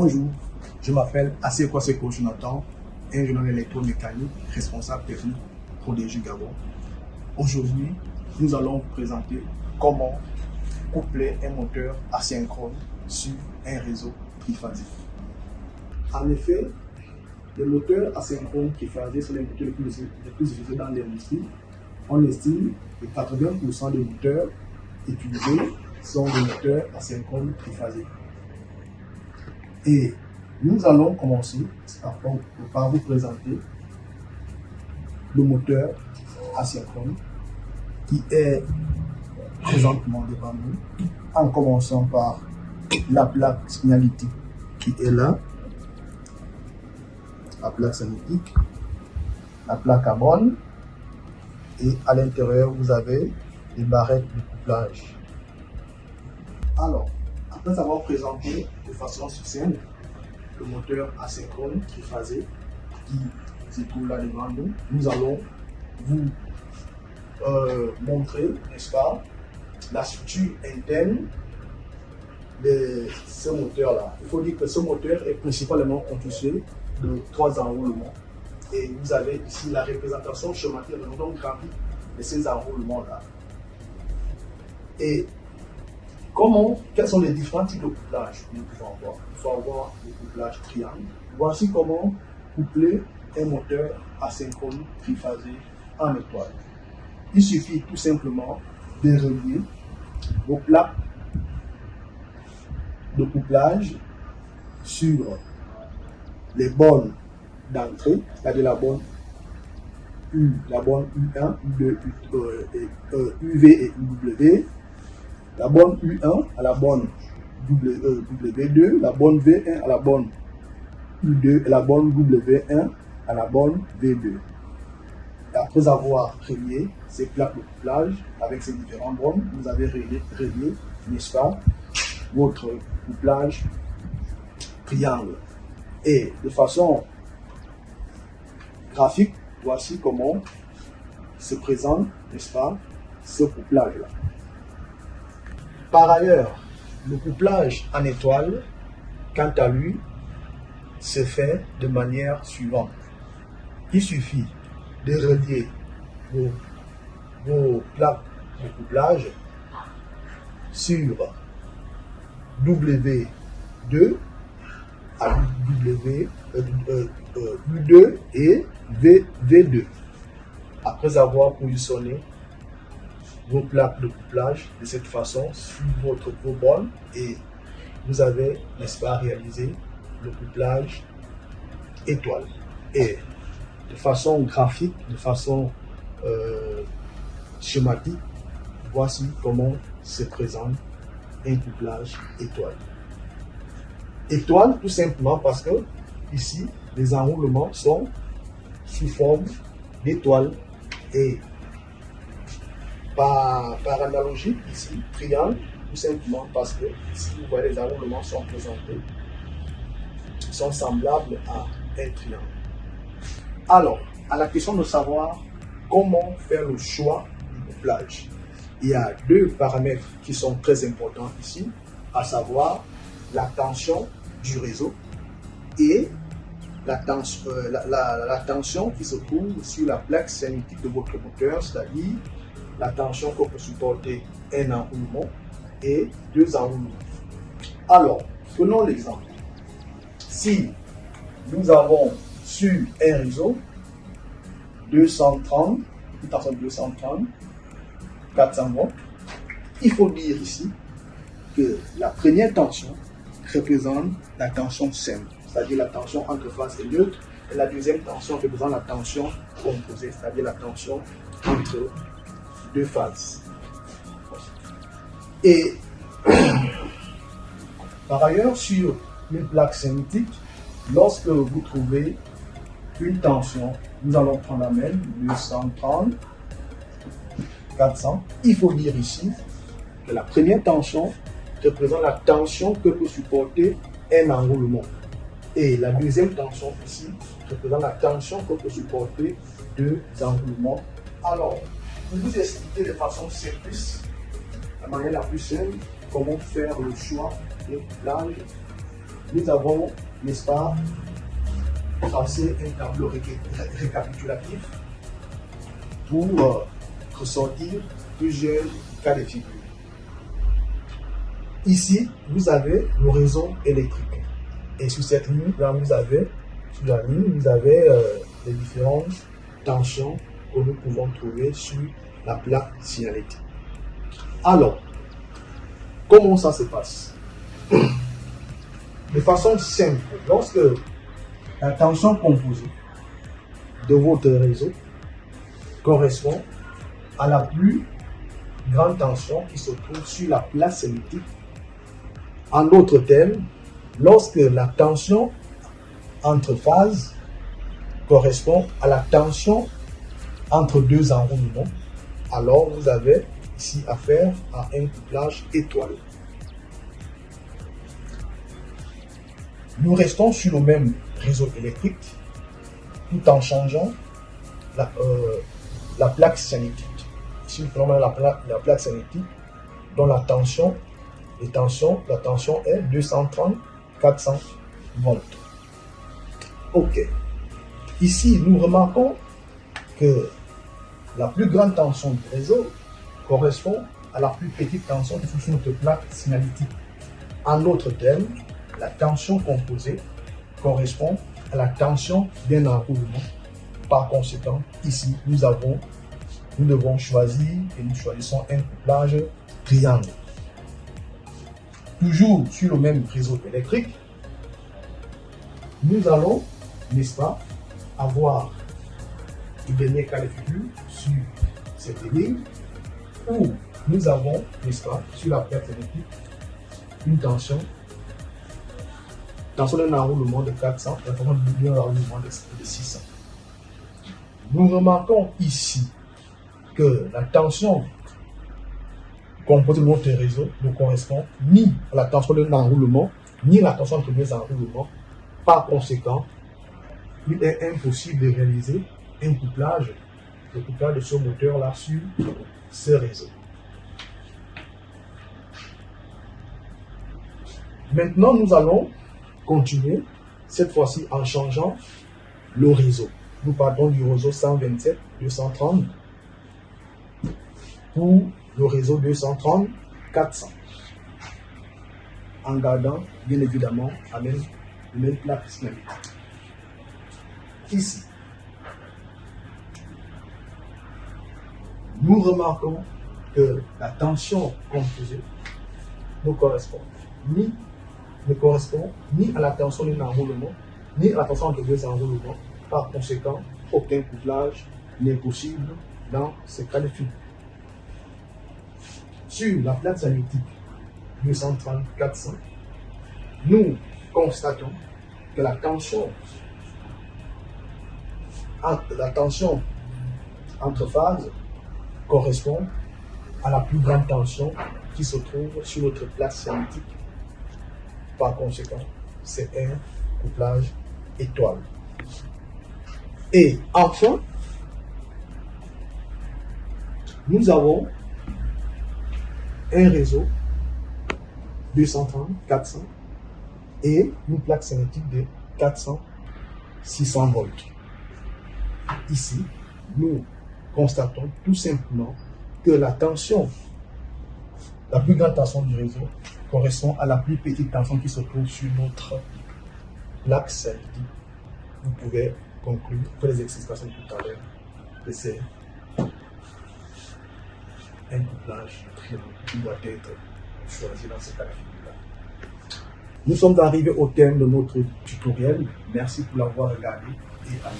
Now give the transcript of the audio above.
Bonjour, je m'appelle Asekwa Seko Jonathan, ingénieur électromécanique, responsable technique Prodégie Gabon. Aujourd'hui, nous allons vous présenter comment coupler un moteur asynchrone sur un réseau triphasique. En effet, les moteurs asynchrones triphasiques sont les moteurs les plus utilisés dans l'industrie. On estime que 80% des moteurs utilisés sont des moteurs asynchrones triphasiques. Et nous allons commencer par vous présenter le moteur asynchrone qui est présentement devant nous, en commençant par la plaque signalétique qui est là, la plaque signalétique, la plaque carbone, et à l'intérieur vous avez les barrettes de couplage. Alors, après avoir présenté de façon succincte le moteur asynchrone triphasé qui se trouve là devant nous, nous allons vous montrer, n'est-ce pas, la structure interne de ce moteur-là. Il faut dire que ce moteur est principalement constitué de 3 enroulements. Et vous avez ici la représentation schématique, donc graphique de ces enroulements-là. Et quels sont les différents types de couplage que nous pouvons avoir? Il faut avoir le couplage triangle. Voici comment coupler un moteur asynchrone triphasé en étoile. Il suffit tout simplement de relier vos plaques de couplage sur les bornes d'entrée, c'est-à-dire la borne U, la borne U1, U2, UV et UW, la borne U1 à la borne W2, la borne V1 à la borne U2 et la borne W1 à la borne V2. Et après avoir relié ces plaques de couplage avec ces différentes bornes, vous avez relié, n'est-ce pas, votre couplage triangle. Et de façon graphique, voici comment se présente, n'est-ce pas, ce couplage-là. Par ailleurs, le couplage en étoile, quant à lui, se fait de manière suivante. Il suffit de relier vos plaques de couplage sur W2 à U2 et V2. Après avoir positionné vos plaques de couplage de cette façon sur vos bornes, et vous avez, n'est-ce pas, réalisé le couplage étoile. Et de façon graphique, de façon schématique, voici comment se présente un couplage étoile. Étoile tout simplement parce que ici les enroulements sont sous forme d'étoile, et par analogie ici triangle tout simplement parce que ici vous voyez les enroulements sont présentés, sont semblables à un triangle. Alors, à la question de savoir comment faire le choix du couplage, il y a 2 paramètres qui sont très importants ici, à savoir la tension du réseau et la tension qui se trouve sur la plaque signalétique de votre moteur, c'est-à-dire la tension que peut supporter un enroulement et 2 enroulements. Alors, prenons l'exemple. Si nous avons sur un réseau 230, 400 volts, il faut dire ici que la première tension représente la tension simple, c'est-à-dire la tension entre phase et neutre, et la deuxième tension représente la tension composée, c'est-à-dire la tension entre 2 phases. Et par ailleurs, sur une plaque signalétique, lorsque vous trouvez une tension, nous allons prendre la même, 230, 400. Il faut dire ici que la première tension représente la tension que peut supporter un enroulement. Et la deuxième tension ici représente la tension que peut supporter 2 enroulements. Alors, pour vous expliquer de façon simpliste, la manière la plus simple, comment faire le choix de couplage nous avons, n'est-ce pas, tracé un tableau récapitulatif pour ressortir plusieurs cas de figure. Ici, vous avez le réseau électrique. Et sur cette ligne, là, vous avez les différentes tensions que nous pouvons trouver sur la plaque signalétique. Alors, comment ça se passe? De façon simple, lorsque la tension composée de votre réseau correspond à la plus grande tension qui se trouve sur la plaque signalétique. En d'autres termes, lorsque la tension entre phases correspond à la tension entre deux enroulements, alors vous avez ici affaire à un couplage étoilé. Nous restons sur le même réseau électrique tout en changeant la plaque signalétique. Ici, nous prenons la plaque signalétique dont la tension est 230-400 volts. Ok. Ici, nous remarquons que la plus grande tension du réseau correspond à la plus petite tension qui se trouve sur notre plaque signalétique. En d'autres termes, la tension composée correspond à la tension d'un enroulement. Par conséquent, ici, nous devons choisir et nous choisissons un couplage triangle. Toujours sur le même réseau électrique, nous allons, n'est-ce pas, avoir le dernier cas de figure sur cette ligne où nous avons, n'est-ce pas, sur la plaque électrique, une tension d'un enroulement de 400 et d'un enroulement de 600. Nous remarquons ici que la tension composée de notre réseau ne correspond ni à la tension d'un enroulement, ni à la tension entre deux enroulements. Par conséquent, il est impossible de réaliser le couplage de ce moteur-là sur ce réseau. Maintenant, nous allons continuer, cette fois-ci en changeant le réseau. Nous partons du réseau 127-230 pour le réseau 230-400, en gardant bien évidemment la même plaque signalétique. Ici, nous remarquons que la tension composée ne correspond ni à la tension d'un enroulement, ni à la tension entre deux enroulements. Par conséquent, aucun couplage n'est possible dans ce cas de figure. Sur la plaque signalétique 230-400, nous constatons que la tension entre phases correspond à la plus grande tension qui se trouve sur notre plaque signalétique. Par conséquent, c'est un couplage étoile. Et enfin, nous avons un réseau 230-400 et une plaque signalétique de 400-600 volts. Ici, nous constatons tout simplement que la plus grande tension du réseau correspond à la plus petite tension qui se trouve sur notre plaque signalétique. Vous pouvez conclure, faire les explications tout à l'heure, que c'est un couplage qui doit être choisi dans ce cas de figure-là. Nous sommes arrivés au terme de notre tutoriel. Merci pour l'avoir regardé et à